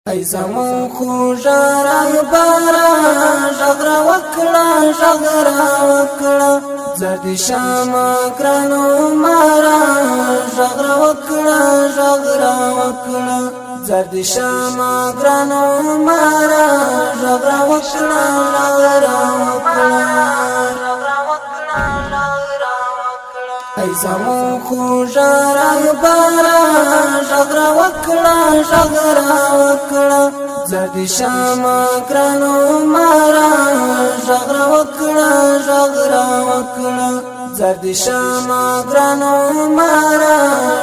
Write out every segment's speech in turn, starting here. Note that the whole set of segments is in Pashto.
ای زمون خوږه رهبره غږ راوکړه غږ راوکړه زردي شمه ګرانو ماره غږ راوکړه غږ راوکړه زردي شمه ګرانو ماره غږ راوکړه غږ راوکړه ای زمون خوږه رهبره غږ راوکړه غږ راوکړه زردي شمه ګرانو ماره غږ راوکړه غږ راوکړه زردي شمه ګرانو ماره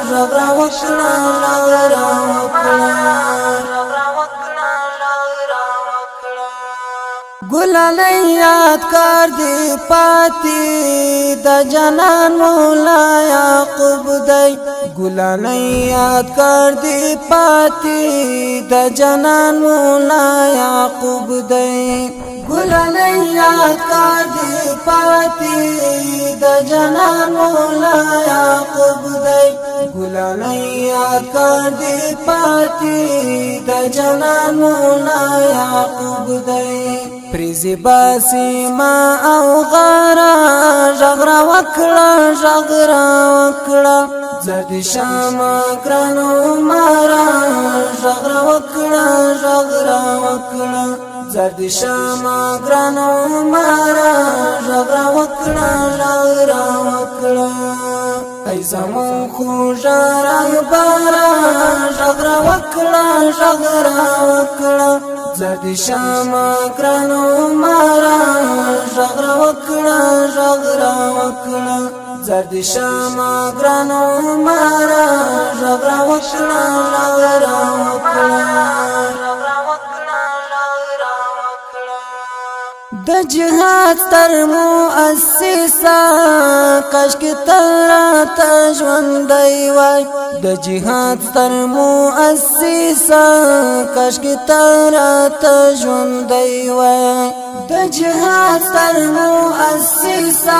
غږ راوکړه غږ راوکړه ګلالۍ یاد کار دی پاتې د جانان مولا یعقوب دی ګلالۍ یاد کار دی پاتې د جانان مولا یعقوب دی ګلالۍ یاد کار دی پاتې د جانان مولا یعقوب دی ګلالۍ یاد کار دی پاتې د جانان مولا یعقوب دی پریزی باسی ما او غارا غږ راوکړه غږ راوکړه زردي شمه ګرانو ماره غږ راوکړه غږ راوکړه زردي شمه ګرانو ماره غږ راوکړه غږ راوکړه ای زمون خوږه رهبره غږ راوکړه غږ راوکړه زردي شمه ګرانو ماره غږ راوکړه غږ راوکړه زردي شمه ګرانو ماره غږ راوکړه غږ راوکړه د جهاد تر مؤسسه کاشکې تل راته ژوندی وای د جهاد تر مؤسسه کاشکې تل راته ژوندی وای د جهاد تر مؤسسه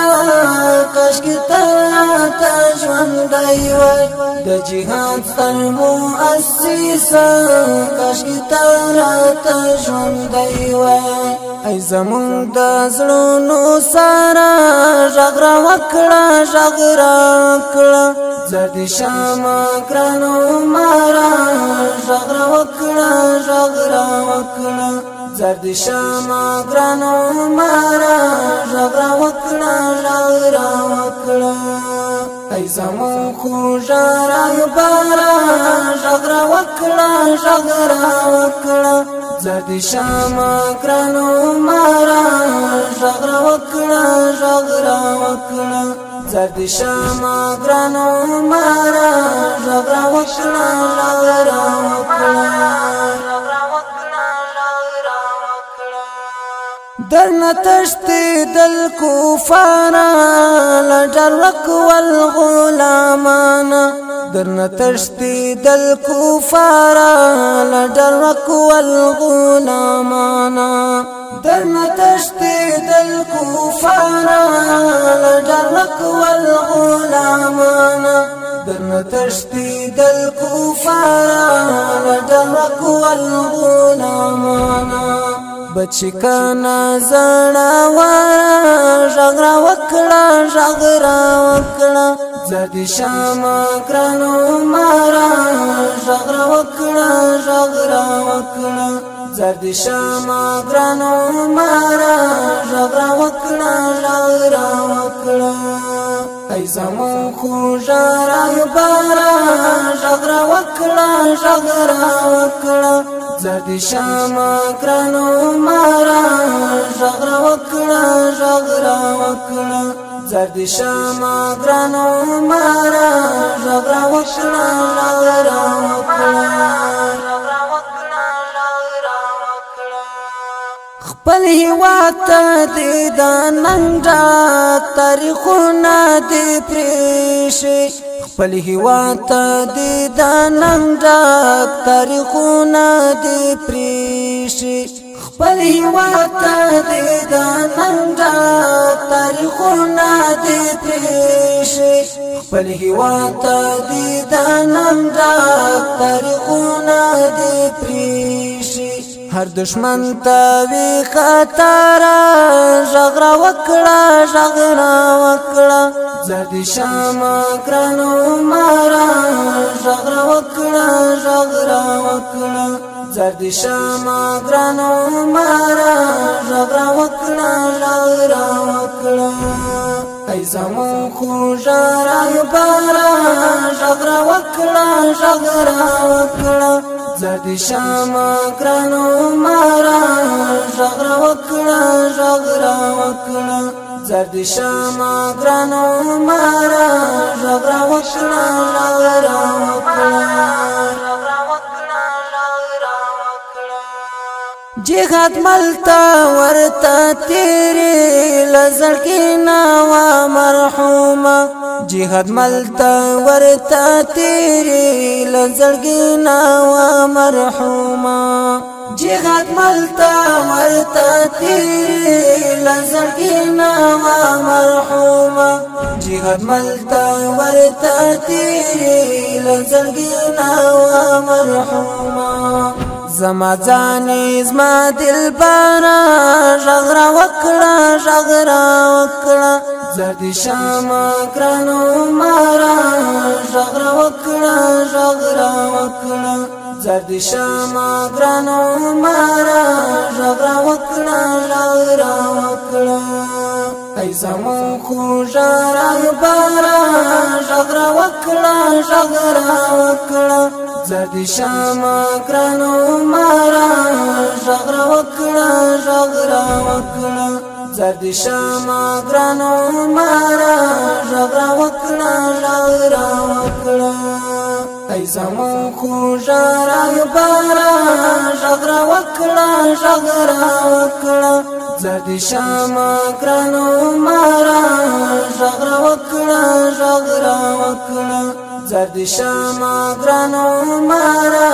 کاشکې تل راته ژوندی وای د جهاد تر مؤسسه کاشکې تل راته ژوندی وای ای زمون د زړونو سره غږ راوکړه غږ راوکړه زردي شمه ګرانو ماره غږ راوکړه غږ راوکړه زردي شمه ګرانو ماره غږ راوکړه غږ راوکړه ای زمون خوږه رهبره غږ راوکړه غږ راوکړه زردي شمه ګرانو ماره غږ راوکړه غږ راوکړه زردي شمه ګرانو ماره غږ راوکړه غږ راوکړه درنه تښتېدل کفاره له ډرک والغلامانه درنه تښتېدل کفاره له ډرک والغلامانه درنه تښتېدل کفاره له ډرک والغلامانه درنه تښتېدل کفاره له ډرک والغلامانه بچی کانا زړاوره غږ راوکړه غږ راوکړه زردي شمه ګرانو ماره غږ راوکړه غږ راوکړه زردي شمه ګرانو ماره غږ راوکړه غږ راوکړه ای زمون خوږه رهبره غږ راوکړه غږ راوکړه زردي شمه ګرانو ماره غږ راوکړه غږ راوکړه زردي شمه ګرانو ماره غږ راوکړه غږ راوکړه خپل هیواد ته دې د ننګ ډک تاریخونه دې پرېښي خپل هیواد ته دې د ننګ ډک تاریخونه دې پرېښي خپل هیواد ته دې د ننګ ډک تاریخونه دې پرېښي خپل هیواد ته دې د ننګ ډک تاریخونه دې پرېښي هر دشمن تاوی خطر ژغرا وکړه ژغرا وکړه زردی شام ګرانو مارا ژغرا وکړه ژغرا وکړه زردی شام ګرانو مارا ژغرا وکړه ژغرا وکړه ای زمون خو ژړا بارا ژغرا وکړه ژغرا وکړه زردی شام ګرانو مارا ژغرا وکړه ژغرا وکړه زردی شام ګرانو مارا ژغرا وکړه ژغرا وکړه جهاد ملتا ورتا تیری لزړګینا وا مرحومه جهاد ملتا ورتا تیری لزړګینا وا مرحومه جهاد ملتا ورتا تیری لزړګینا وا مرحومه جهاد ملتا ورتا تیری لزړګینا وا مرحومه زما ځانې زما دلبره ژغرا وکړه ژغرا وکړه زردی شام ګرانو مارا ژغرا وکړه ژغرا وکړه زردی شام ګرانو مارا ژغرا وکړه ژغرا وکړه ای زمون خو ژړا بارا ژغرا وکړه ژغرا وکړه زردی شام ګرانو مارا ژغرا وکړه ژغرا وکړه زردی شام ګرانو مارا ژغرا وکړه ژغرا وکړه ای زمون خو ژړا بارا ژغرا وکړه ژغرا وکړه زردی شام ګرانو مارا ژغرا وکړه ژغرا وکړه زردی شام ګرانو مارا